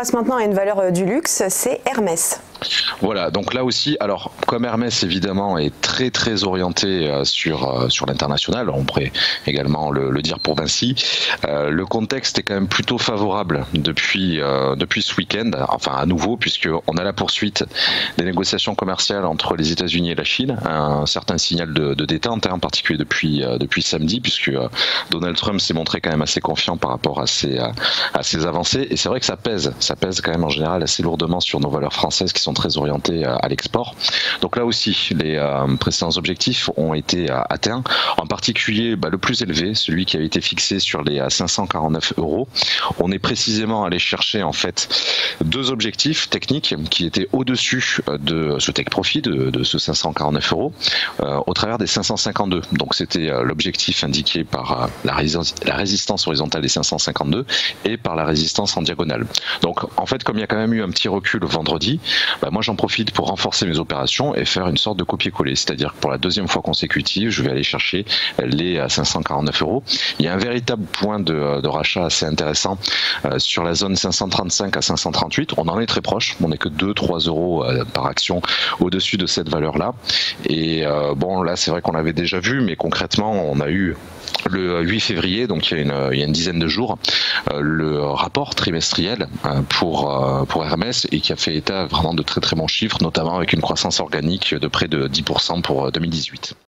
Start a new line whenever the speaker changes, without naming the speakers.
passe maintenant à une valeur du luxe, c'est Hermès.
Voilà, donc là aussi, alors comme Hermès évidemment est très orienté sur l'international, on pourrait également le dire pour Vinci, le contexte est quand même plutôt favorable depuis ce week-end, enfin à nouveau, puisqu'on a la poursuite des négociations commerciales entre les États-Unis et la Chine, un certain signal de détente, en particulier depuis samedi, puisque Donald Trump s'est montré quand même assez confiant par rapport à ces avancées, et c'est vrai que ça pèse quand même en général assez lourdement sur nos valeurs françaises qui sont très orientées à l'export. Donc là aussi, les précédents objectifs ont été atteints, en particulier le plus élevé, celui qui avait été fixé sur les 549 €. On est précisément allé chercher en fait deux objectifs techniques qui étaient au-dessus de ce take profit, de ce 549 €, au travers des 552. Donc c'était l'objectif indiqué par la résistance horizontale des 552 et par la résistance en diagonale. Donc en fait, comme il y a quand même eu un petit recul vendredi, moi j'en profite pour renforcer mes opérations et faire une sorte de copier-coller, c'est-à-dire que pour la deuxième fois consécutive, je vais aller chercher les 549 €. Il y a un véritable point de rachat assez intéressant sur la zone 535 à 538. On en est très proche, on n'est que 2-3 € par action au-dessus de cette valeur-là. Et bon, là c'est vrai qu'on l'avait déjà vu, mais concrètement on a eu le 8 février, donc il y a une dizaine de jours, le rapport trimestriel pour Hermès, et qui a fait état vraiment de très bons chiffres, notamment avec une croissance organique de près de 10% pour 2018.